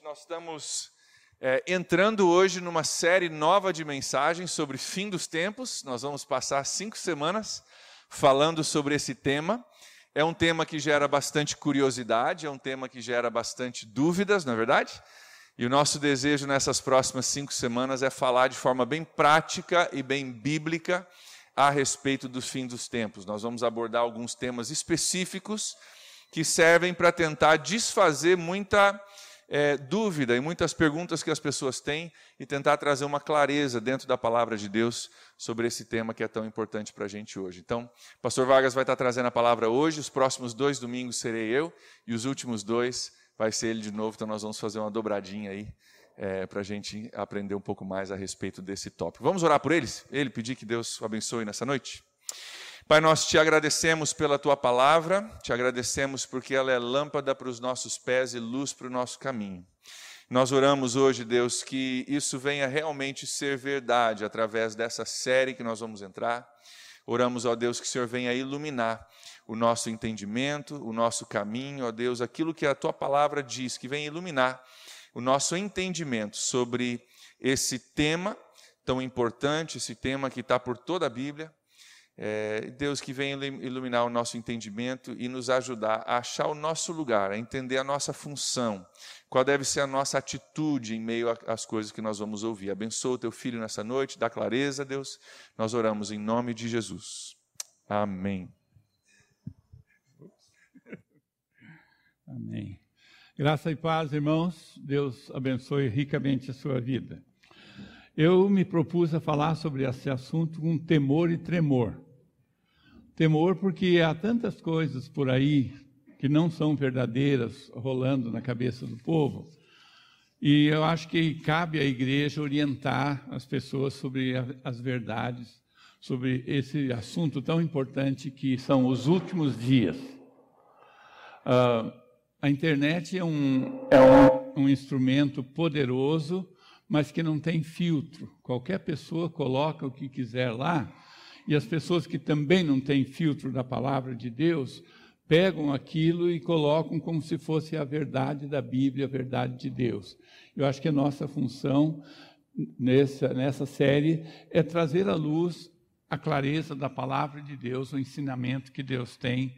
nós estamos entrando hoje numa série nova de mensagens sobre fim dos tempos. Nós vamos passar 5 semanas falando sobre esse tema. É um tema que gera bastante curiosidade, é um tema que gera bastante dúvidas, não é verdade? E o nosso desejo nessas próximas 5 semanas é falar de forma bem prática e bem bíblica a respeito do fim dos tempos. Nós vamos abordar alguns temas específicos que servem para tentar desfazer muita dúvida e muitas perguntas que as pessoas têm e tentar trazer uma clareza dentro da palavra de Deus sobre esse tema que é tão importante para a gente hoje. Então, o pastor Vargas vai estar trazendo a palavra hoje, os próximos 2 domingos serei eu e os últimos 2 vai ser ele de novo, então nós vamos fazer uma dobradinha aí para a gente aprender um pouco mais a respeito desse tópico. Vamos orar por eles? Ele pedir que Deus o abençoe nessa noite? Pai, nós te agradecemos pela tua palavra, te agradecemos porque ela é lâmpada para os nossos pés e luz para o nosso caminho. Nós oramos hoje, Deus, que isso venha realmente ser verdade através dessa série que nós vamos entrar. Oramos, ó Deus, que o Senhor venha iluminar o nosso entendimento, o nosso caminho, ó Deus, aquilo que a tua palavra diz, que venha iluminar o nosso entendimento sobre esse tema tão importante, esse tema que está por toda a Bíblia. Deus, que venha iluminar o nosso entendimento e nos ajudar a achar o nosso lugar, a entender a nossa função, qual deve ser a nossa atitude em meio às coisas que nós vamos ouvir. Abençoa o teu filho nessa noite, dá clareza, Deus. Nós oramos em nome de Jesus. Amém. Amém. Graça e paz, irmãos. Deus abençoe ricamente a sua vida. Eu me propus a falar sobre esse assunto com temor e tremor. Temor porque há tantas coisas por aí que não são verdadeiras rolando na cabeça do povo. E eu acho que cabe à igreja orientar as pessoas sobre as verdades, sobre esse assunto tão importante que são os últimos dias. A internet é um instrumento poderoso, mas que não tem filtro. Qualquer pessoa coloca o que quiser lá, e as pessoas que também não têm filtro da palavra de Deus, pegam aquilo e colocam como se fosse a verdade da Bíblia, a verdade de Deus. Eu acho que a nossa função nessa série é trazer à luz a clareza da palavra de Deus, o ensinamento que Deus tem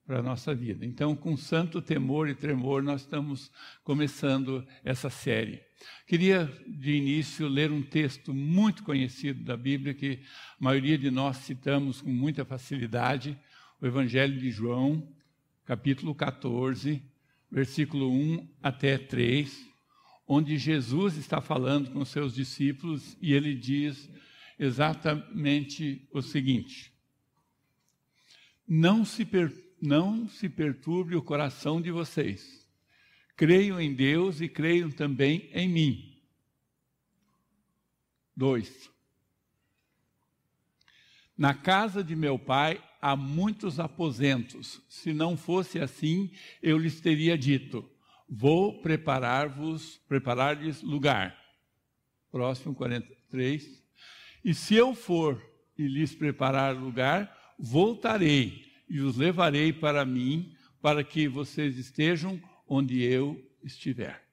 para a nossa vida. Então, com santo temor e tremor, nós estamos começando essa série. Queria, de início, ler um texto muito conhecido da Bíblia, que a maioria de nós citamos com muita facilidade, o Evangelho de João, capítulo 14, versículo 1 até 3, onde Jesus está falando com os seus discípulos e ele diz exatamente o seguinte: Não se perturbe o coração de vocês. Creiam em Deus e creiam também em mim. 2. Na casa de meu pai há muitos aposentos. Se não fosse assim, eu lhes teria dito: vou preparar-lhes lugar. Próximo, 43. E se eu for e lhes preparar lugar, voltarei e os levarei para mim, para que vocês estejam onde eu estiver.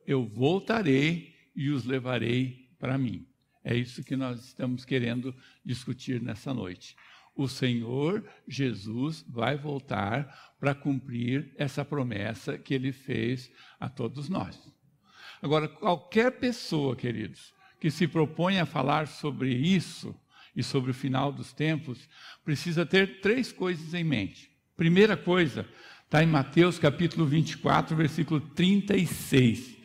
Eu voltarei e os levarei para mim. É isso que nós estamos querendo discutir nessa noite. O Senhor Jesus vai voltar para cumprir essa promessa que Ele fez a todos nós. Agora, qualquer pessoa, queridos, que se propõe a falar sobre isso e sobre o final dos tempos, precisa ter 3 coisas em mente. Primeira coisa, está em Mateus capítulo 24, versículo 36,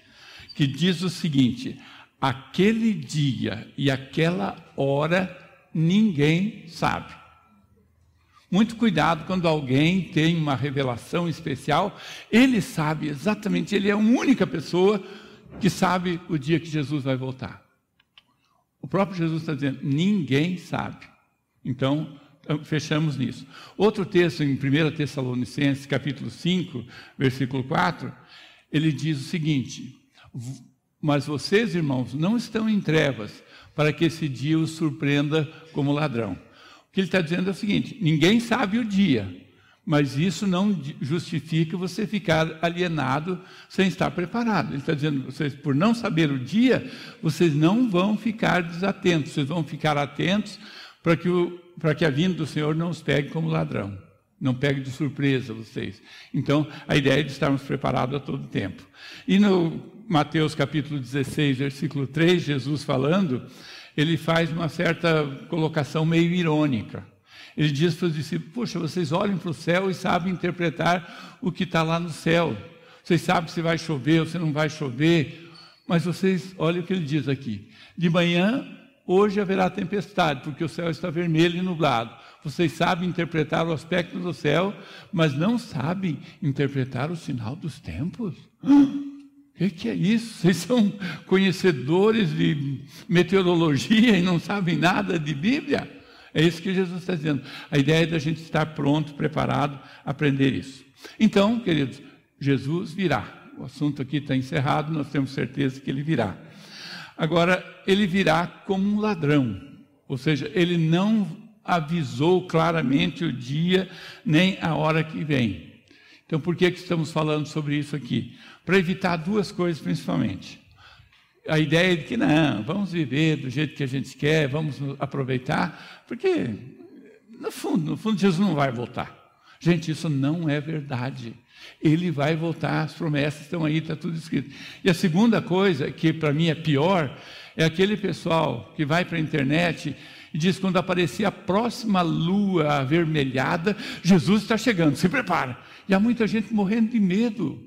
que diz o seguinte: aquele dia e aquela hora ninguém sabe. Muito cuidado quando alguém tem uma revelação especial, ele sabe exatamente, ele é a única pessoa que sabe o dia que Jesus vai voltar. O próprio Jesus está dizendo, ninguém sabe. Então, fechamos nisso. Outro texto, em 1 Tessalonicenses, capítulo 5, versículo 4, ele diz o seguinte: mas vocês, irmãos, não estão em trevas, para que esse dia os surpreenda como ladrão. O que ele está dizendo é o seguinte: ninguém sabe o dia, Mas isso não justifica você ficar alienado sem estar preparado. Ele está dizendo, vocês, por não saber o dia, vocês não vão ficar desatentos, vocês vão ficar atentos para que a vinda do Senhor não os pegue como ladrão, não pegue de surpresa vocês. Então, a ideia é de estarmos preparados a todo tempo. E no Mateus capítulo 16, versículo 3, Jesus falando, ele faz uma certa colocação meio irônica. Ele diz para os discípulos, poxa, vocês olham para o céu e sabem interpretar o que está lá no céu. Vocês sabem se vai chover ou se não vai chover, mas vocês, olhem o que ele diz aqui. De manhã, hoje haverá tempestade, porque o céu está vermelho e nublado. Vocês sabem interpretar o aspecto do céu, mas não sabem interpretar o sinal dos tempos. O que é isso? Vocês são conhecedores de meteorologia e não sabem nada de Bíblia? É isso que Jesus está dizendo. A ideia é da gente estar pronto, preparado a aprender isso. Então, queridos, Jesus virá. O assunto aqui está encerrado, nós temos certeza que ele virá. Agora, ele virá como um ladrão. Ou seja, ele não avisou claramente o dia nem a hora que vem. Então, por que estamos falando sobre isso aqui? Para evitar duas coisas principalmente. A ideia de que não, vamos viver do jeito que a gente quer, vamos aproveitar, porque no fundo Jesus não vai voltar. Gente, isso não é verdade. Ele vai voltar, as promessas estão aí, está tudo escrito. E a segunda coisa, que para mim é pior, é aquele pessoal que vai para a internet e diz que quando aparecer a próxima lua avermelhada, Jesus está chegando, se prepara. E há muita gente morrendo de medo.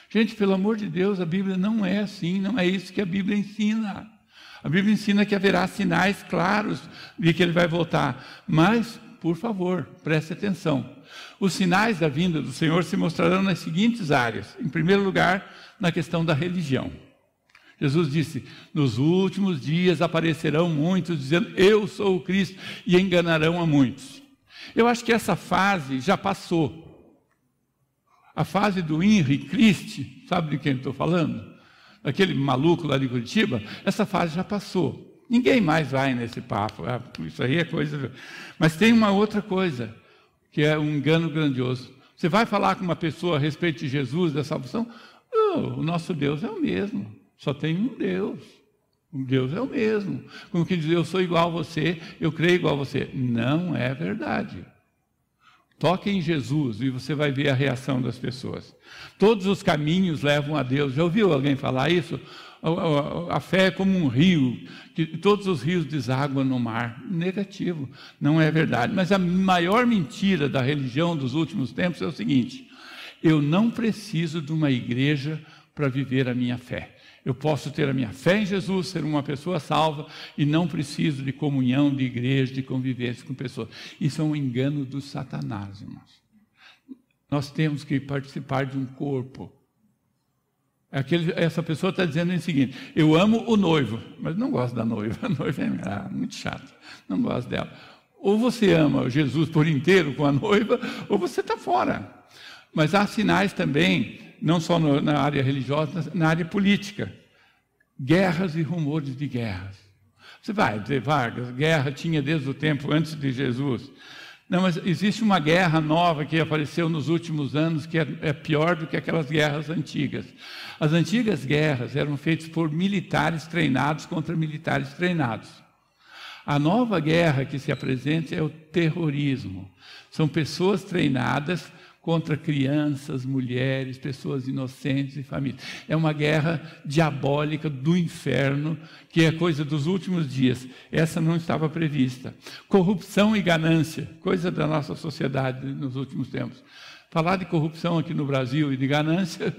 Gente, pelo amor de Deus, a Bíblia não é assim, não é isso que a Bíblia ensina. A Bíblia ensina que haverá sinais claros de que ele vai voltar. Mas, por favor, preste atenção. Os sinais da vinda do Senhor se mostrarão nas seguintes áreas. Em primeiro lugar, na questão da religião. Jesus disse, nos últimos dias aparecerão muitos dizendo, eu sou o Cristo, e enganarão a muitos. Eu acho que essa fase já passou. A fase do Henri Christ, sabe de quem estou falando? Aquele maluco lá de Curitiba, essa fase já passou. Ninguém mais vai nesse papo, isso aí é coisa... Mas tem uma outra coisa, que é um engano grandioso. Você vai falar com uma pessoa a respeito de Jesus, da salvação? O nosso Deus é o mesmo, só tem um Deus. O Deus é o mesmo. Como que diz, eu sou igual a você, eu creio igual a você. Não é verdade. Toque em Jesus e você vai ver a reação das pessoas. Todos os caminhos levam a Deus. Já ouviu alguém falar isso? A fé é como um rio, que todos os rios desaguam no mar. Negativo, não é verdade. Mas a maior mentira da religião dos últimos tempos é o seguinte, eu não preciso de uma igreja para viver a minha fé. Eu posso ter a minha fé em Jesus, ser uma pessoa salva e não preciso de comunhão, de igreja, de convivência com pessoas. Isso é um engano do Satanás, irmãos. Nós temos que participar de um corpo. Essa pessoa está dizendo o seguinte, eu amo o noivo, mas não gosto da noiva. A noiva é muito chata, não gosto dela. Ou você ama Jesus por inteiro com a noiva, ou você está fora. Mas há sinais também, não só na área religiosa, na área política. Guerras e rumores de guerras. Você vai dizer, Vargas, guerra tinha desde o tempo antes de Jesus. Não, mas existe uma guerra nova que apareceu nos últimos anos, que é pior do que aquelas guerras antigas. As antigas guerras eram feitas por militares treinados contra militares treinados. A nova guerra que se apresenta é o terrorismo. São pessoas treinadas contra crianças, mulheres, pessoas inocentes e famílias. É uma guerra diabólica do inferno, que é coisa dos últimos dias. Essa não estava prevista. Corrupção e ganância, coisa da nossa sociedade nos últimos tempos. Falar de corrupção aqui no Brasil e de ganância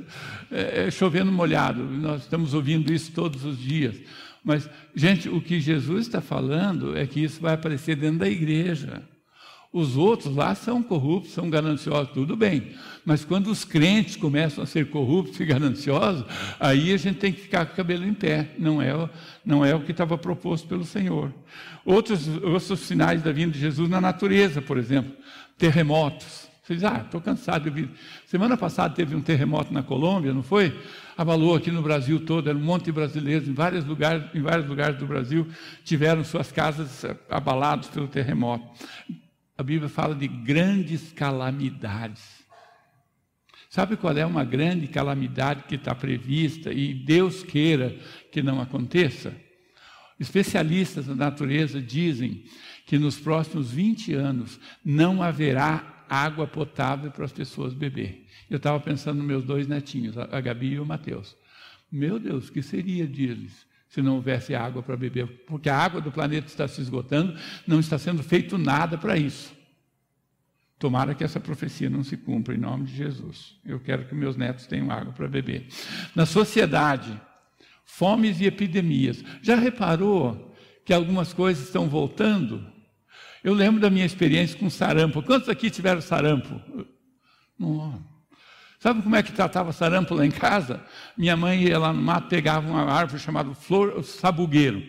é chovendo molhado. Nós estamos ouvindo isso todos os dias. Mas, gente, o que Jesus está falando é que isso vai aparecer dentro da igreja. Os outros lá são corruptos, são gananciosos, tudo bem. Mas quando os crentes começam a ser corruptos e gananciosos, aí a gente tem que ficar com o cabelo em pé. Não é o que estava proposto pelo Senhor. Outros sinais da vinda de Jesus na natureza, por exemplo, terremotos. Você diz, estou cansado de ouvir. Semana passada teve um terremoto na Colômbia, não foi? Abalou aqui no Brasil todo, era um monte de brasileiros, em vários lugares do Brasil, tiveram suas casas abaladas pelo terremoto. a Bíblia fala de grandes calamidades. Sabe qual é uma grande calamidade que está prevista e Deus queira que não aconteça? Especialistas da natureza dizem que nos próximos 20 anos não haverá água potável para as pessoas beber. Eu estava pensando nos meus 2 netinhos, a Gabi e o Mateus. Meu Deus, o que seria deles se não houvesse água para beber? Porque a água do planeta está se esgotando, não está sendo feito nada para isso. Tomara que essa profecia não se cumpra em nome de Jesus. Eu quero que meus netos tenham água para beber. Na sociedade, fomes e epidemias. Já reparou que algumas coisas estão voltando? Eu lembro da minha experiência com sarampo. Quantos aqui tiveram sarampo? Não. Sabe como é que tratava sarampo lá em casa? Minha mãe ia lá no mato, pegava uma árvore chamada flor sabugueiro.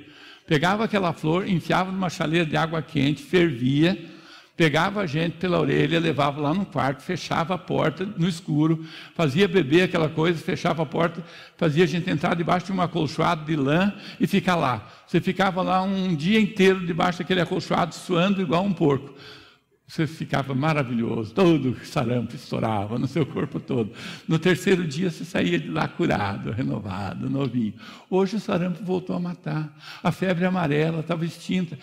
Pegava aquela flor, enfiava numa chaleira de água quente, fervia, pegava a gente pela orelha, levava lá no quarto, fechava a porta no escuro, fazia beber aquela coisa, fechava a porta, fazia a gente entrar debaixo de um acolchoado de lã e ficar lá. Você ficava lá um dia inteiro debaixo daquele acolchoado, suando igual um porco. Você ficava maravilhoso, todo sarampo estourava no seu corpo todo. No 3º dia você saía de lá curado, renovado, novinho. Hoje o sarampo voltou a matar, a febre amarela estava extinta.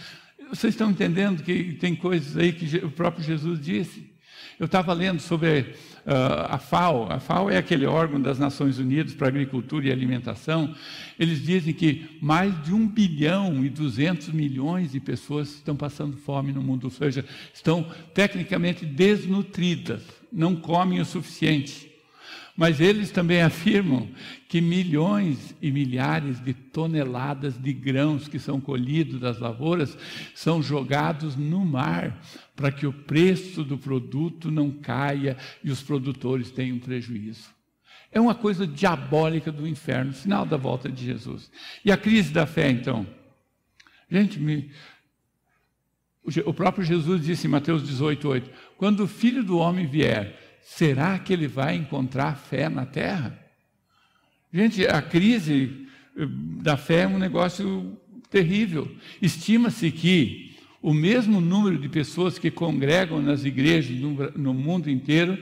Vocês estão entendendo que tem coisas aí que o próprio Jesus disse? Eu estava lendo sobre a FAO. A FAO é aquele órgão das Nações Unidas para Agricultura e Alimentação. Eles dizem que mais de 1 bilhão e 200 milhões de pessoas estão passando fome no mundo, ou seja, estão tecnicamente desnutridas, não comem o suficiente. Mas eles também afirmam que milhões e milhares de toneladas de grãos que são colhidos das lavouras são jogados no mar para que o preço do produto não caia e os produtores tenham prejuízo. É uma coisa diabólica do inferno, sinal da volta de Jesus. E a crise da fé, então? Gente, o próprio Jesus disse em Mateus 18:8, quando o Filho do Homem vier, será que ele vai encontrar fé na terra? Gente, a crise da fé é um negócio terrível. Estima-se que o mesmo número de pessoas que congregam nas igrejas no mundo inteiro,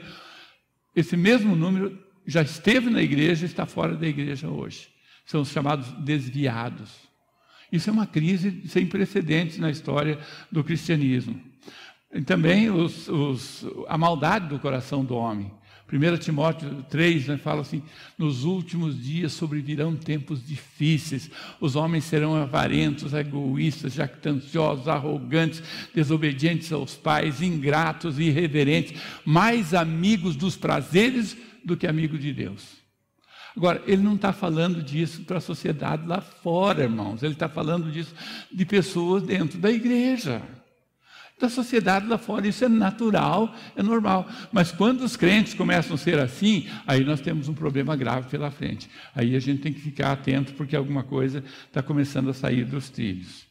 esse mesmo número já esteve na igreja e está fora da igreja hoje. São os chamados desviados. Isso é uma crise sem precedentes na história do cristianismo. E também a maldade do coração do homem. 1 Timóteo 3 fala assim, nos últimos dias sobrevirão tempos difíceis, os homens serão avarentos, egoístas, jactanciosos, arrogantes, desobedientes aos pais, ingratos e irreverentes, mais amigos dos prazeres do que amigos de Deus. Agora, ele não está falando disso para a sociedade lá fora, irmãos, ele está falando disso de pessoas dentro da igreja. Da sociedade lá fora, isso é natural, é normal. Mas quando os crentes começam a ser assim, aí nós temos um problema grave pela frente. Aí a gente tem que ficar atento, porque alguma coisa está começando a sair dos trilhos.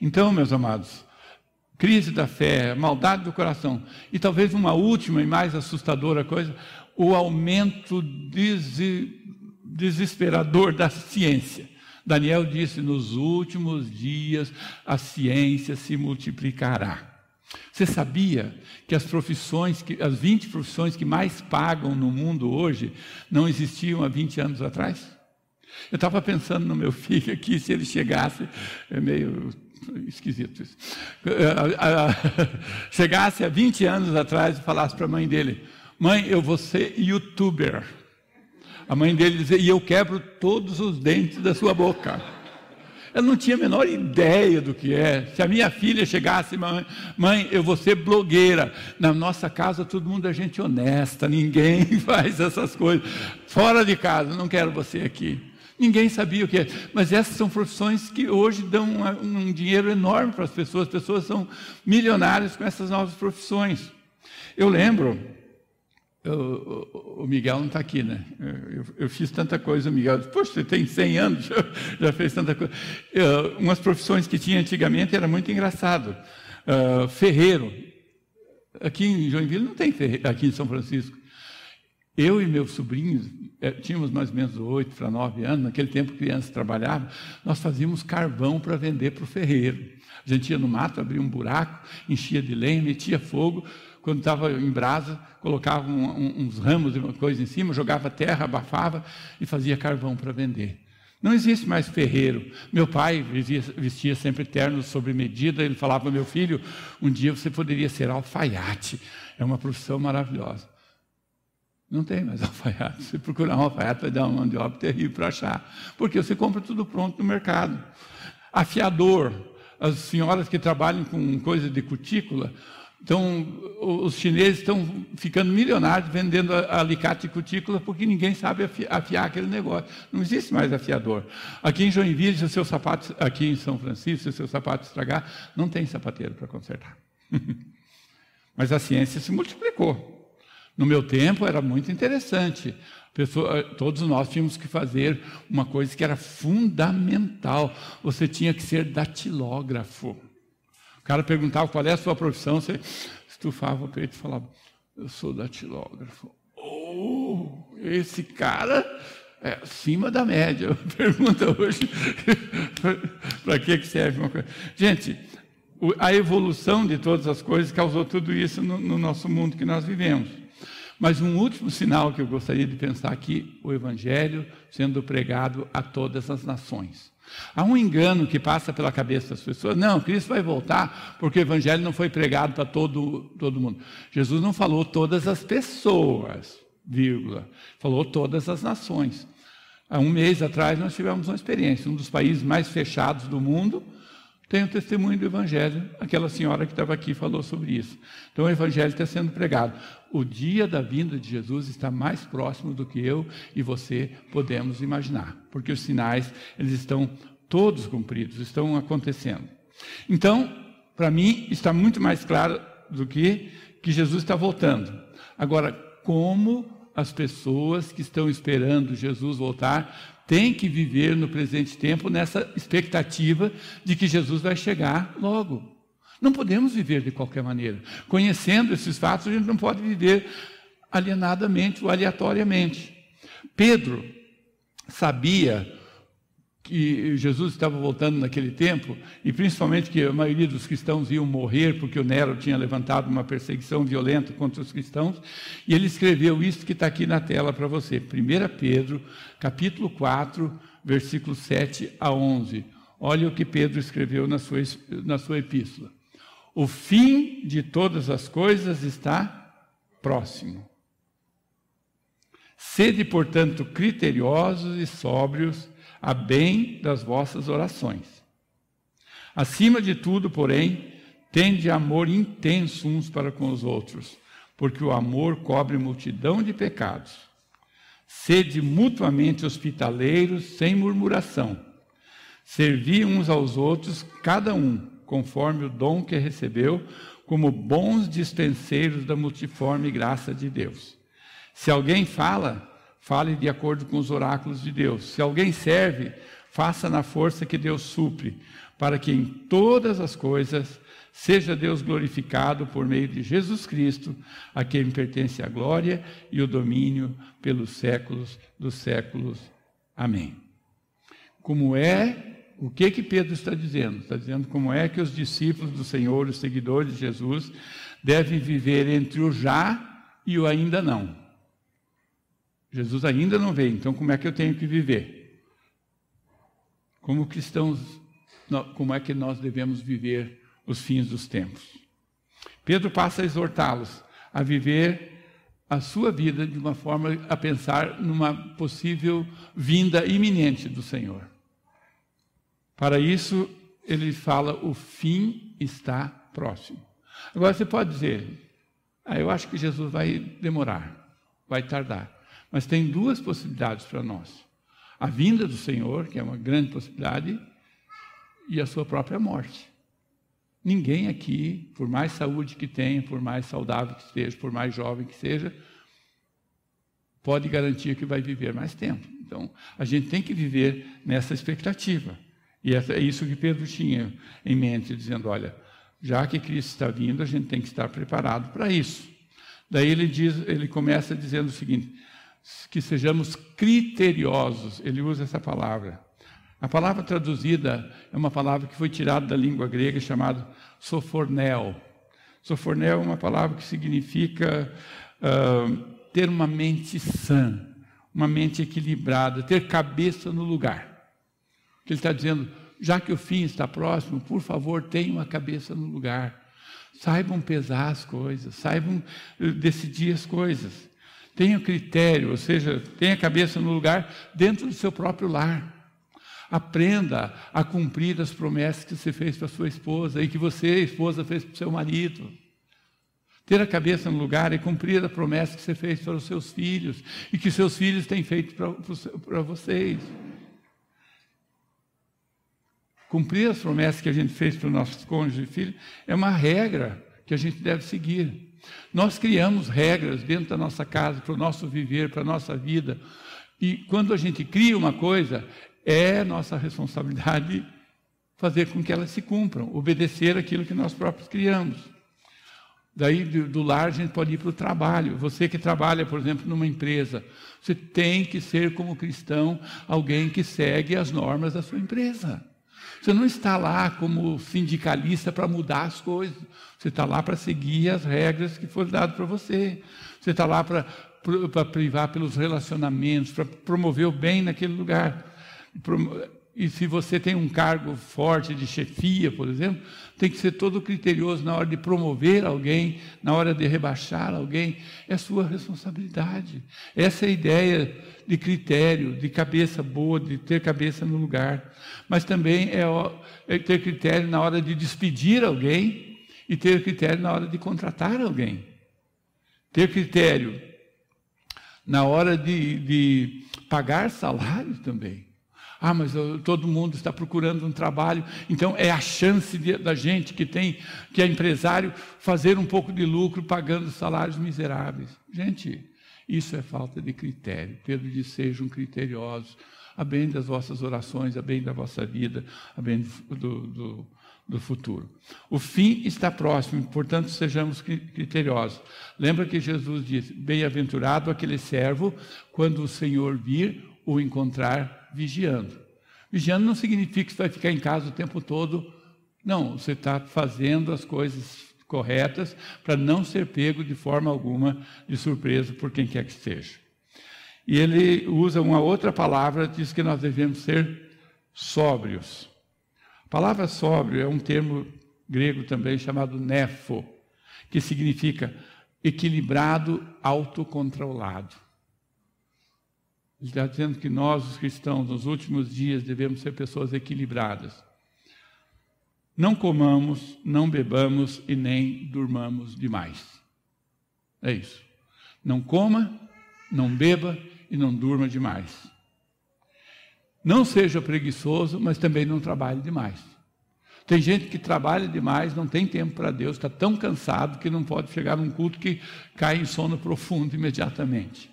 Então, meus amados, crise da fé, maldade do coração. E talvez uma última e mais assustadora coisa, o aumento desesperador da ciência. Daniel disse, nos últimos dias a ciência se multiplicará. Você sabia que as 20 profissões que mais pagam no mundo hoje não existiam há 20 anos atrás? Eu estava pensando no meu filho aqui, se ele chegasse, é meio esquisito isso, chegasse há 20 anos atrás e falasse para a mãe dele, mãe, eu vou ser youtuber. A mãe dele dizia, e eu quebro todos os dentes da sua boca. Ela não tinha a menor ideia do que é. Se a minha filha chegasse, mãe, eu vou ser blogueira. Na nossa casa, todo mundo é gente honesta, ninguém faz essas coisas. Fora de casa, não quero você aqui. Ninguém sabia o que é. Mas essas são profissões que hoje dão um dinheiro enorme para as pessoas são milionárias com essas novas profissões. Eu lembro... O Miguel não está aqui, né? Eu fiz tanta coisa, o Miguel disse, poxa, você tem 100 anos, já fez tanta coisa. Umas profissões que tinha antigamente era muito engraçado. Ferreiro. Aqui em Joinville não tem ferreiro, aqui em São Francisco. Eu e meus sobrinhos, tínhamos mais ou menos 8 para 9 anos, naquele tempo crianças trabalhavam, nós fazíamos carvão para vender para o ferreiro. A gente ia no mato, abria um buraco, enchia de lenha, metia fogo, quando estava em brasa, colocava uns ramos e uma coisa em cima, jogava terra, abafava e fazia carvão para vender. Não existe mais ferreiro. Meu pai vestia sempre ternos sobre medida, ele falava, meu filho, um dia você poderia ser alfaiate, é uma profissão maravilhosa. Não tem mais alfaiate. Se procurar um alfaiate, vai dar uma mão de obra terrível para achar. Porque você compra tudo pronto no mercado. Afiador. As senhoras que trabalham com coisa de cutícula, então, os chineses estão ficando milionários vendendo alicate de cutícula porque ninguém sabe afiar aquele negócio. Não existe mais afiador. Aqui em Joinville, se o seu sapato, aqui em São Francisco, se o seu sapato estragar, não tem sapateiro para consertar. Mas a ciência se multiplicou. No meu tempo era muito interessante. Todos nós tínhamos que fazer uma coisa que era fundamental. Você tinha que ser datilógrafo. O cara perguntava qual é a sua profissão, você estufava o peito e falava, eu sou datilógrafo. Oh, esse cara é acima da média. Pergunta hoje, para que serve uma coisa? Gente, a evolução de todas as coisas causou tudo isso no nosso mundo que nós vivemos. Mas um último sinal que eu gostaria de pensar aqui, o Evangelho sendo pregado a todas as nações. Há um engano que passa pela cabeça das pessoas, não, Cristo vai voltar porque o Evangelho não foi pregado para todo mundo. Jesus não falou todas as pessoas, vírgula, falou todas as nações. Há um mês atrás nós tivemos uma experiência, um dos países mais fechados do mundo, tem o testemunho do Evangelho, aquela senhora que estava aqui falou sobre isso. Então o Evangelho está sendo pregado. O dia da vinda de Jesus está mais próximo do que eu e você podemos imaginar, porque os sinais, eles estão todos cumpridos, estão acontecendo. Então, para mim, está muito mais claro do que Jesus está voltando. Agora, como as pessoas que estão esperando Jesus voltar têm que viver no presente tempo nessa expectativa de que Jesus vai chegar logo. Não podemos viver de qualquer maneira. Conhecendo esses fatos, a gente não pode viver alienadamente ou aleatoriamente. Pedro sabia que Jesus estava voltando naquele tempo, e principalmente que a maioria dos cristãos iam morrer, porque o Nero tinha levantado uma perseguição violenta contra os cristãos, e ele escreveu isso que está aqui na tela para você. 1 Pedro, capítulo 4, versículos 7 a 11. Olha o que Pedro escreveu na sua epístola. O fim de todas as coisas está próximo. Sede, portanto, criteriosos e sóbrios, a bem das vossas orações. Acima de tudo, porém, tende amor intenso uns para com os outros, porque o amor cobre multidão de pecados. Sede mutuamente hospitaleiros, sem murmuração. Servi uns aos outros, cada um, conforme o dom que recebeu, como bons dispenseiros da multiforme graça de Deus. Se alguém fale de acordo com os oráculos de Deus. Se alguém serve, faça na força que Deus supre, para que em todas as coisas seja Deus glorificado por meio de Jesus Cristo, a quem pertence a glória e o domínio pelos séculos dos séculos. Amém. O que Pedro está dizendo? Está dizendo como é que os discípulos do Senhor, os seguidores de Jesus, devem viver entre o já e o ainda não. Jesus ainda não veio, então como é que eu tenho que viver? Como cristãos, como é que nós devemos viver os fins dos tempos? Pedro passa a exortá-los a viver a sua vida de uma forma a pensar numa possível vinda iminente do Senhor. Para isso, ele fala, o fim está próximo. Agora você pode dizer, eu acho que Jesus vai demorar, vai tardar. Mas tem duas possibilidades para nós. A vinda do Senhor, que é uma grande possibilidade, e a sua própria morte. Ninguém aqui, por mais saúde que tenha, por mais saudável que esteja, por mais jovem que seja, pode garantir que vai viver mais tempo. Então, a gente tem que viver nessa expectativa. E é isso que Pedro tinha em mente, dizendo, olha, já que Cristo está vindo, a gente tem que estar preparado para isso. Daí ele começa dizendo o seguinte, que sejamos criteriosos. Ele usa essa palavra. A palavra traduzida é uma palavra que foi tirada da língua grega chamada sophorneo. Sophorneo é uma palavra que significa ter uma mente sã, uma mente equilibrada, ter cabeça no lugar. Ele está dizendo, já que o fim está próximo, por favor, tenham uma cabeça no lugar. Saibam pesar as coisas, saibam decidir as coisas. Tenham critério, ou seja, tenha a cabeça no lugar dentro do seu próprio lar. Aprenda a cumprir as promessas que você fez para sua esposa e que você, esposa, fez para o seu marido. Ter a cabeça no lugar é cumprir a promessa que você fez para os seus filhos e que seus filhos têm feito para vocês. Cumprir as promessas que a gente fez para os nossos cônjuges e filhos é uma regra que a gente deve seguir. Nós criamos regras dentro da nossa casa, para o nosso viver, para a nossa vida. E quando a gente cria uma coisa, é nossa responsabilidade fazer com que elas se cumpram, obedecer aquilo que nós próprios criamos. Daí, do lar, a gente pode ir para o trabalho. Você que trabalha, por exemplo, numa empresa, você tem que ser, como cristão, alguém que segue as normas da sua empresa. Você não está lá como sindicalista para mudar as coisas. Você está lá para seguir as regras que foram dadas para você. Você está lá para privar pelos relacionamentos, para promover o bem naquele lugar. E se você tem um cargo forte de chefia, por exemplo, tem que ser todo criterioso na hora de promover alguém, na hora de rebaixar alguém. É sua responsabilidade. Essa é a ideia de critério, de cabeça boa, de ter cabeça no lugar. Mas também é ter critério na hora de despedir alguém e ter critério na hora de contratar alguém. Ter critério na hora de pagar salário também. Ah, mas todo mundo está procurando um trabalho, então é a chance da gente que é empresário, fazer um pouco de lucro pagando salários miseráveis. Gente, isso é falta de critério. Pedro diz, sejam criteriosos, a bem das vossas orações, a bem da vossa vida, a bem do futuro. O fim está próximo, portanto, sejamos criteriosos. Lembra que Jesus disse, bem-aventurado aquele servo, quando o Senhor vir, o encontrar vigiando. Vigiando não significa que você vai ficar em casa o tempo todo. Não, você está fazendo as coisas corretas para não ser pego de forma alguma de surpresa por quem quer que seja. E ele usa uma outra palavra, diz que nós devemos ser sóbrios. A palavra sóbrio é um termo grego também chamado nefo, que significa equilibrado, autocontrolado. Ele está dizendo que nós, os cristãos, nos últimos dias, devemos ser pessoas equilibradas. Não comamos, não bebamos e nem durmamos demais. É isso. Não coma, não beba e não durma demais. Não seja preguiçoso, mas também não trabalhe demais. Tem gente que trabalha demais, não tem tempo para Deus, está tão cansado que não pode chegar num culto que cai em sono profundo imediatamente.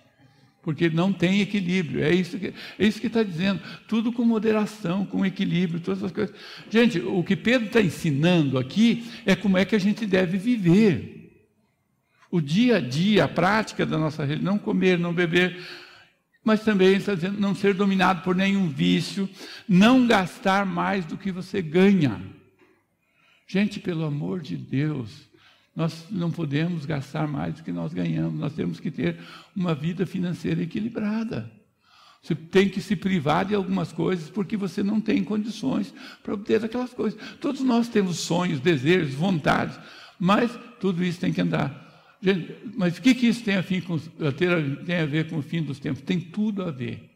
Porque não tem equilíbrio, é isso que está dizendo, tudo com moderação, com equilíbrio, todas as coisas. Gente, o que Pedro está ensinando aqui é como é que a gente deve viver. O dia a dia, a prática da nossa religião, não comer, não beber, mas também ele está dizendo não ser dominado por nenhum vício, não gastar mais do que você ganha. Gente, pelo amor de Deus, nós não podemos gastar mais do que nós ganhamos. Nós temos que ter uma vida financeira equilibrada. Você tem que se privar de algumas coisas porque você não tem condições para obter aquelas coisas. Todos nós temos sonhos, desejos, vontades, mas tudo isso tem que andar. Gente, mas o que isso tem a ver com o fim dos tempos? Tem tudo a ver.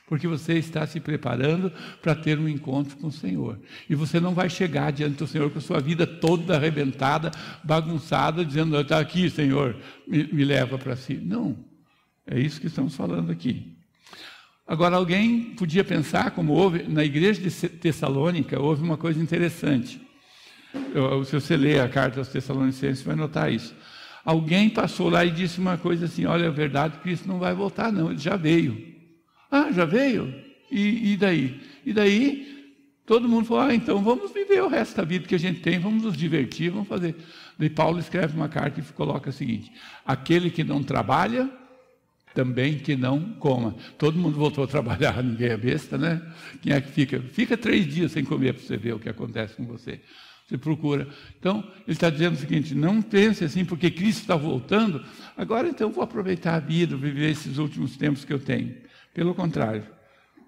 Porque você está se preparando para ter um encontro com o Senhor. E você não vai chegar diante do Senhor com a sua vida toda arrebentada, bagunçada, dizendo, está aqui, Senhor, me leva para si. Não, é isso que estamos falando aqui. Agora, alguém podia pensar, como houve na igreja de Tessalônica, houve uma coisa interessante. Se você ler a carta aos Tessalonicenses, vai notar isso. Alguém passou lá e disse uma coisa assim, olha, é verdade, Cristo não vai voltar, não, ele já veio. Ah, já veio? E daí? E daí, todo mundo falou, então vamos viver o resto da vida que a gente tem, vamos nos divertir, vamos fazer. Daí Paulo escreve uma carta e coloca o seguinte, aquele que não trabalha, também que não coma. Todo mundo voltou a trabalhar, ninguém é besta, né? Quem é que fica? Fica 3 dias sem comer para você ver o que acontece com você. Você procura. Então, ele está dizendo o seguinte, não pense assim, porque Cristo está voltando, agora então eu vou aproveitar a vida, viver esses últimos tempos que eu tenho. Pelo contrário,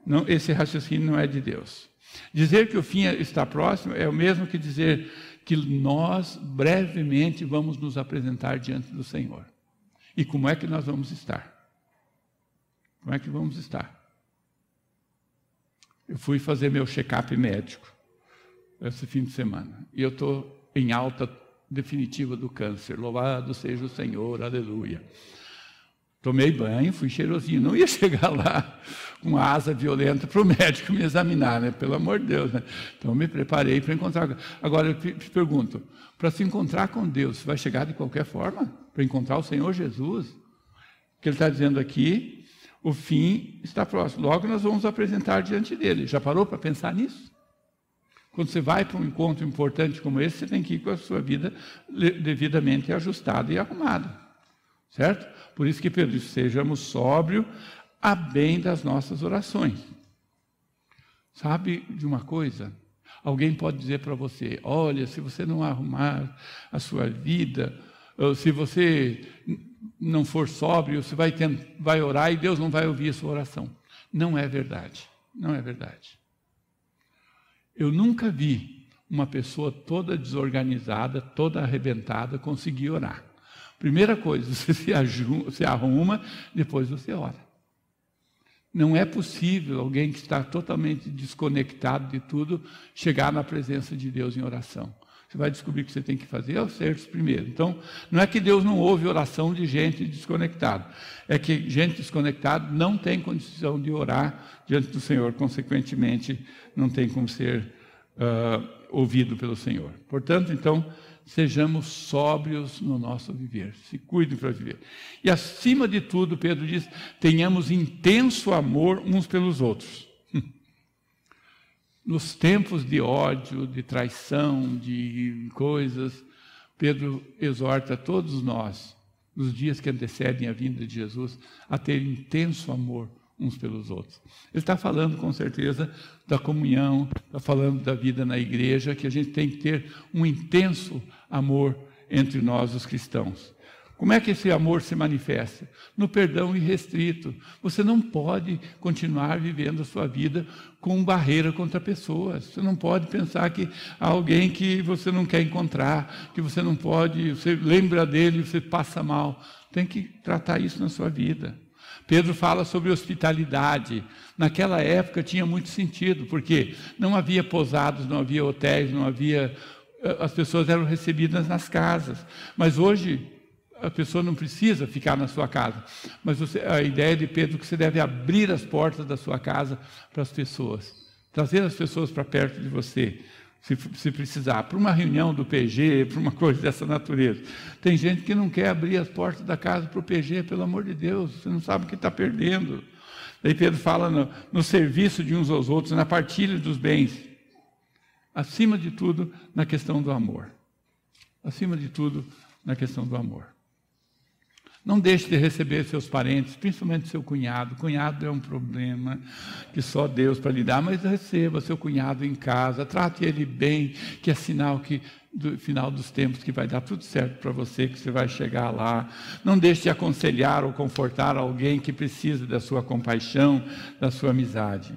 não, esse raciocínio não é de Deus. Dizer que o fim está próximo é o mesmo que dizer que nós brevemente vamos nos apresentar diante do Senhor. E como é que nós vamos estar? Como é que vamos estar? Eu fui fazer meu check-up médico esse fim de semana. E eu estou em alta definitiva do câncer. Louvado seja o Senhor, aleluia. Tomei banho, fui cheirosinho. Não ia chegar lá com uma asa violenta para o médico me examinar, né? Pelo amor de Deus, né? Então eu me preparei para encontrar. Agora eu te pergunto, para se encontrar com Deus, você vai chegar de qualquer forma? Para encontrar o Senhor Jesus? O que ele está dizendo aqui, o fim está próximo. Logo nós vamos apresentar diante dele. Já parou para pensar nisso? Quando você vai para um encontro importante como esse, você tem que ir com a sua vida devidamente ajustada e arrumada. Certo? Por isso que Pedro diz, sejamos sóbrios a bem das nossas orações. Sabe de uma coisa? Alguém pode dizer para você, olha, se você não arrumar a sua vida, se você não for sóbrio, você vai orar e Deus não vai ouvir a sua oração. Não é verdade. Não é verdade. Eu nunca vi uma pessoa toda desorganizada, toda arrebentada, conseguir orar. Primeira coisa, você se arruma, depois você ora. Não é possível alguém que está totalmente desconectado de tudo, chegar na presença de Deus em oração. Você vai descobrir que você tem que fazer acertos primeiro. Então, não é que Deus não ouve oração de gente desconectada. É que gente desconectada não tem condição de orar diante do Senhor. Consequentemente, não tem como ser ouvido pelo Senhor. Portanto, então, sejamos sóbrios no nosso viver. Se cuidem para viver. E, acima de tudo, Pedro diz, tenhamos intenso amor uns pelos outros. Nos tempos de ódio, de traição, de coisas, Pedro exorta todos nós, nos dias que antecedem a vinda de Jesus, a ter intenso amor uns pelos outros. Ele está falando, com certeza, da comunhão, está falando da vida na igreja, que a gente tem que ter um intenso amor entre nós, os cristãos. Como é que esse amor se manifesta? No perdão irrestrito. Você não pode continuar vivendo a sua vida com barreira contra pessoas. Você não pode pensar que há alguém que você não quer encontrar, que você não pode, você lembra dele e você passa mal. Tem que tratar isso na sua vida. Pedro fala sobre hospitalidade. Naquela época tinha muito sentido, porque não havia pousadas, não havia hotéis, não havia... As pessoas eram recebidas nas casas. Mas hoje... a pessoa não precisa ficar na sua casa, mas a ideia de Pedro é que você deve abrir as portas da sua casa para as pessoas, trazer as pessoas para perto de você, se precisar, para uma reunião do PG, para uma coisa dessa natureza. Tem gente que não quer abrir as portas da casa para o PG, pelo amor de Deus, você não sabe o que está perdendo. Daí Pedro fala no serviço de uns aos outros, na partilha dos bens, acima de tudo, na questão do amor. Acima de tudo, na questão do amor. Não deixe de receber seus parentes, principalmente seu cunhado. Cunhado é um problema que só Deus para lidar, mas receba seu cunhado em casa, trate ele bem, que é sinal que do final dos tempos que vai dar tudo certo para você, que você vai chegar lá. Não deixe de aconselhar ou confortar alguém que precisa da sua compaixão, da sua amizade.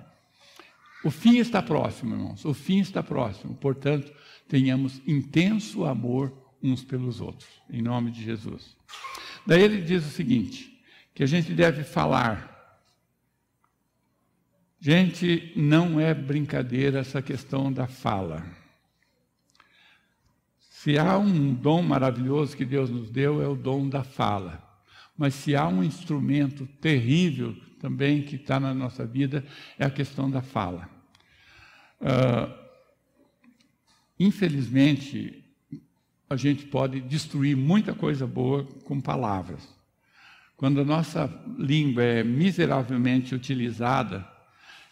O fim está próximo, irmãos, o fim está próximo. Portanto, tenhamos intenso amor uns pelos outros, em nome de Jesus. Daí ele diz o seguinte, que a gente deve falar. Gente, não é brincadeira essa questão da fala. Se há um dom maravilhoso que Deus nos deu, é o dom da fala. Mas se há um instrumento terrível também que está na nossa vida, é a questão da fala. Infelizmente, a gente pode destruir muita coisa boa com palavras. Quando a nossa língua é miseravelmente utilizada,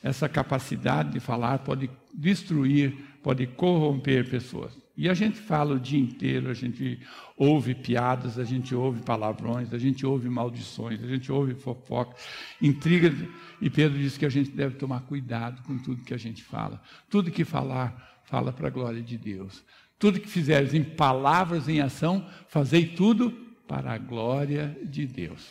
essa capacidade de falar pode destruir, pode corromper pessoas. E a gente fala o dia inteiro, a gente ouve piadas, a gente ouve palavrões, a gente ouve maldições, a gente ouve fofoca, intriga. E Pedro diz que a gente deve tomar cuidado com tudo que a gente fala. Tudo que falar, fala para a glória de Deus. Tudo que fizeres em palavras, em ação, fazei tudo para a glória de Deus.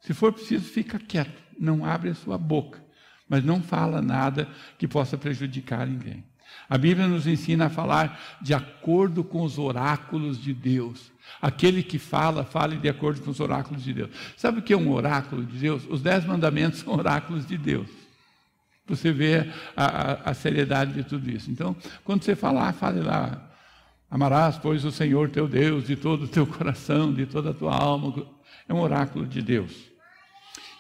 Se for preciso, fica quieto, não abre a sua boca, mas não fala nada que possa prejudicar ninguém. A Bíblia nos ensina a falar de acordo com os oráculos de Deus. Aquele que fala, fale de acordo com os oráculos de Deus. Sabe o que é um oráculo de Deus? Os 10 mandamentos são oráculos de Deus. Você vê a seriedade de tudo isso. Então, quando você falar, fale lá. Amarás, pois, o Senhor teu Deus de todo o teu coração, de toda a tua alma. É um oráculo de Deus.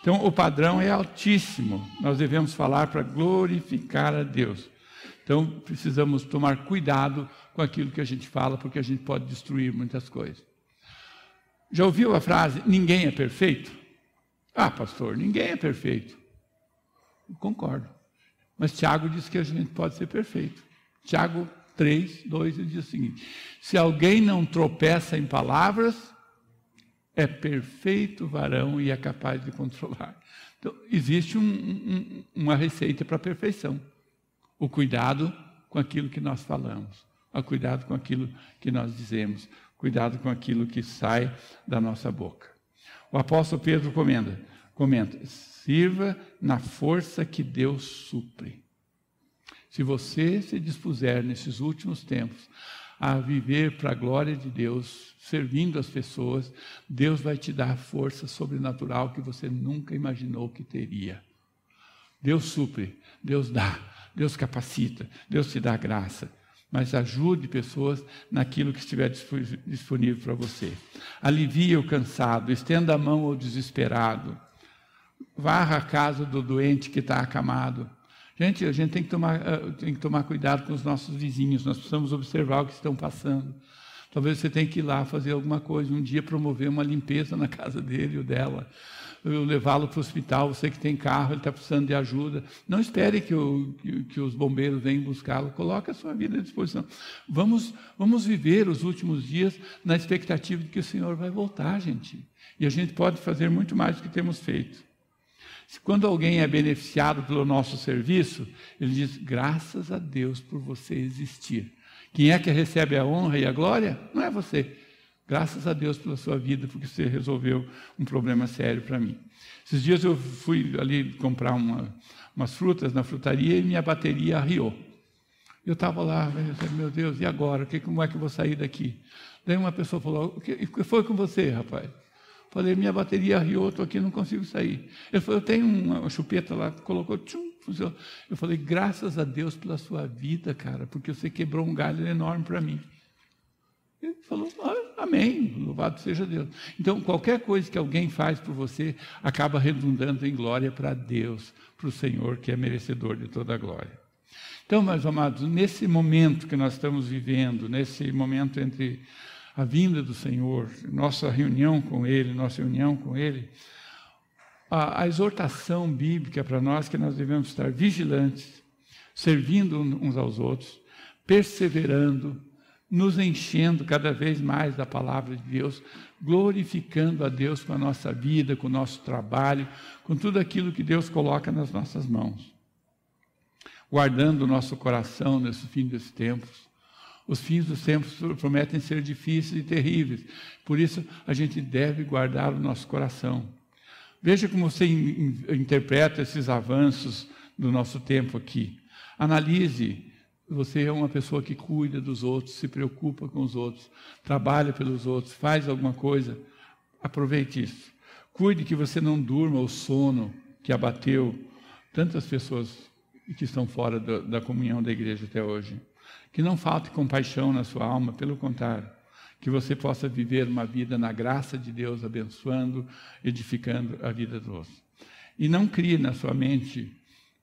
Então, o padrão é altíssimo. Nós devemos falar para glorificar a Deus. Então, precisamos tomar cuidado com aquilo que a gente fala, porque a gente pode destruir muitas coisas. Já ouviu a frase, ninguém é perfeito? Ah, pastor, ninguém é perfeito. Eu concordo. Mas Tiago diz que a gente pode ser perfeito. Tiago 3, 2, ele diz o seguinte, se alguém não tropeça em palavras, é perfeito varão e é capaz de controlar. Então, existe uma receita para a perfeição. O cuidado com aquilo que nós falamos, o cuidado com aquilo que nós dizemos, cuidado com aquilo que sai da nossa boca. O apóstolo Pedro comenta, sirva na força que Deus supre. Se você se dispuser nesses últimos tempos a viver para a glória de Deus, servindo as pessoas, Deus vai te dar força sobrenatural que você nunca imaginou que teria. Deus supre, Deus dá. Deus capacita, Deus te dá graça, mas ajude pessoas naquilo que estiver disponível para você. Alivie o cansado, estenda a mão ao desesperado, varra a casa do doente que está acamado. Gente, a gente tem que tomar cuidado com os nossos vizinhos, nós precisamos observar o que estão passando. Talvez você tenha que ir lá fazer alguma coisa, um dia promover uma limpeza na casa dele ou dela, levá-lo para o hospital, você que tem carro, ele está precisando de ajuda. Não espere que os bombeiros venham buscá-lo, coloque a sua vida à disposição. Vamos viver os últimos dias na expectativa de que o Senhor vai voltar, gente. E a gente pode fazer muito mais do que temos feito. Quando alguém é beneficiado pelo nosso serviço, ele diz, graças a Deus por você existir. Quem é que recebe a honra e a glória? Não é você. Graças a Deus pela sua vida, porque você resolveu um problema sério para mim. Esses dias eu fui ali comprar umas frutas na frutaria e minha bateria arriou. Eu estava lá, meu Deus, e agora? Como é que eu vou sair daqui? Daí uma pessoa falou, o que foi com você, rapaz? Falei, minha bateria arriou, estou aqui, não consigo sair. Ele falou, eu tenho uma chupeta lá, colocou, tchum, funcionou. Eu falei, graças a Deus pela sua vida, cara, porque você quebrou um galho enorme para mim. Ele falou, amém, louvado seja Deus. Então, qualquer coisa que alguém faz por você, acaba redundando em glória para Deus, para o Senhor, que é merecedor de toda a glória. Então, meus amados, nesse momento que nós estamos vivendo, nesse momento entre a vinda do Senhor, nossa reunião com Ele, a exortação bíblica para nós que nós devemos estar vigilantes, servindo uns aos outros, perseverando, nos enchendo cada vez mais da palavra de Deus, glorificando a Deus com a nossa vida, com o nosso trabalho, com tudo aquilo que Deus coloca nas nossas mãos. Guardando o nosso coração nesse fim dos tempos. Os fins dos tempos prometem ser difíceis e terríveis, por isso a gente deve guardar o nosso coração. Veja como você interpreta esses avanços do nosso tempo aqui. Analise. Você é uma pessoa que cuida dos outros, se preocupa com os outros, trabalha pelos outros, faz alguma coisa, aproveite isso. Cuide que você não durma o sono que abateu tantas pessoas que estão fora da comunhão da igreja até hoje. Que não falte compaixão na sua alma, pelo contrário, que você possa viver uma vida na graça de Deus, abençoando, edificando a vida dos outros. E não crie na sua mente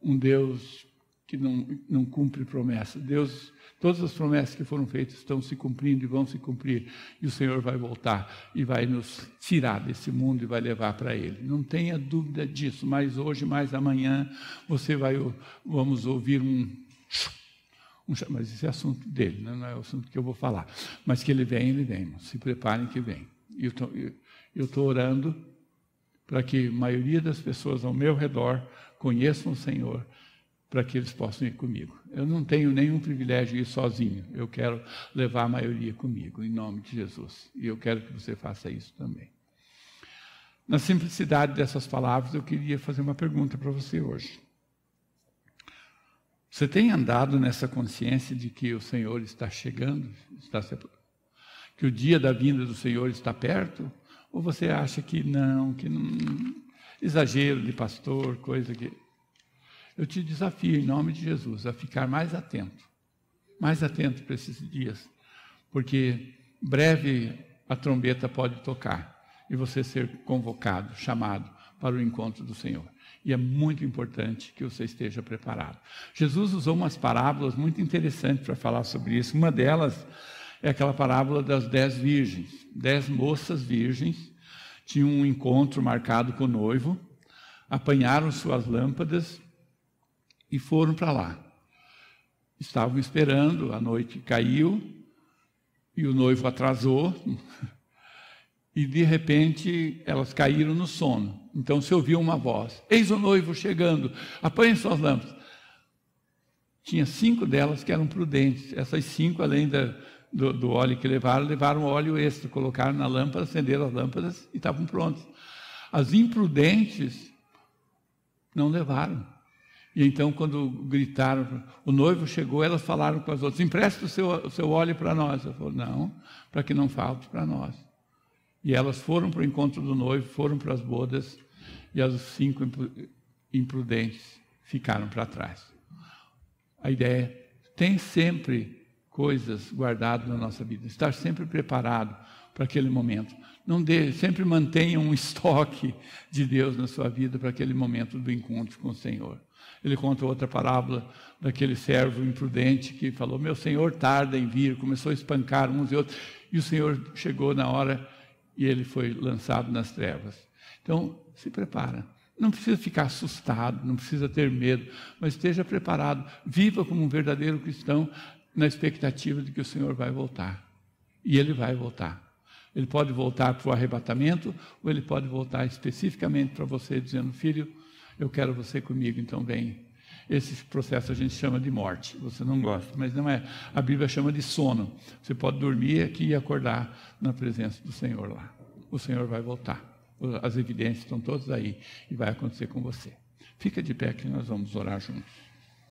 um Deus que não cumpre promessa. Deus, todas as promessas que foram feitas estão se cumprindo e vão se cumprir. E o Senhor vai voltar e vai nos tirar desse mundo e vai levar para Ele. Não tenha dúvida disso, mas hoje, mais amanhã, vamos ouvir Mas isso é assunto dele, né? Não é o assunto que eu vou falar. Mas que ele vem, irmão. Se preparem que vem. Eu estou orando para que a maioria das pessoas ao meu redor conheçam o Senhor, para que eles possam ir comigo. Eu não tenho nenhum privilégio de ir sozinho. Eu quero levar a maioria comigo, em nome de Jesus. E eu quero que você faça isso também. Na simplicidade dessas palavras, eu queria fazer uma pergunta para você hoje. Você tem andado nessa consciência de que o Senhor está chegando? Que o dia da vinda do Senhor está perto? Ou você acha que não, exagero de pastor, coisa que... Eu te desafio, em nome de Jesus, a ficar mais atento para esses dias, porque breve a trombeta pode tocar e você ser convocado, chamado para o encontro do Senhor. E é muito importante que você esteja preparado. Jesus usou umas parábolas muito interessantes para falar sobre isso. Uma delas é aquela parábola das 10 virgens. 10 moças virgens tinham um encontro marcado com o noivo, apanharam suas lâmpadas e foram para lá. Estavam esperando, a noite caiu e o noivo atrasou e de repente elas caíram no sono. Então se ouviu uma voz: eis o noivo chegando, apanhem suas lâmpadas. Tinha 5 delas que eram prudentes. Essas 5, além do óleo que levaram óleo extra, colocaram na lâmpada, acenderam as lâmpadas e estavam prontas. As imprudentes não levaram. E então, quando gritaram, o noivo chegou, elas falaram com as outras: empresta o seu óleo para nós. Eu falei: não, para que não falte para nós. E elas foram para o encontro do noivo, foram para as bodas, e as 5 imprudentes ficaram para trás. A ideia é: tem sempre coisas guardadas na nossa vida, estar sempre preparado para aquele momento. Sempre mantenha um estoque de Deus na sua vida para aquele momento do encontro com o Senhor. Ele conta outra parábola daquele servo imprudente que falou: meu senhor tarda em vir, começou a espancar uns e outros, e o Senhor chegou na hora e ele foi lançado nas trevas. Então, se prepara. Não precisa ficar assustado, não precisa ter medo, mas esteja preparado. Viva como um verdadeiro cristão na expectativa de que o Senhor vai voltar. E Ele vai voltar. Ele pode voltar para o arrebatamento, ou Ele pode voltar especificamente para você, dizendo: filho, eu quero você comigo, então vem. Esse processo a gente chama de morte. Você não gosta, mas não é. A Bíblia chama de sono. Você pode dormir aqui e acordar na presença do Senhor lá. O Senhor vai voltar. As evidências estão todas aí e vai acontecer com você. Fica de pé que nós vamos orar juntos.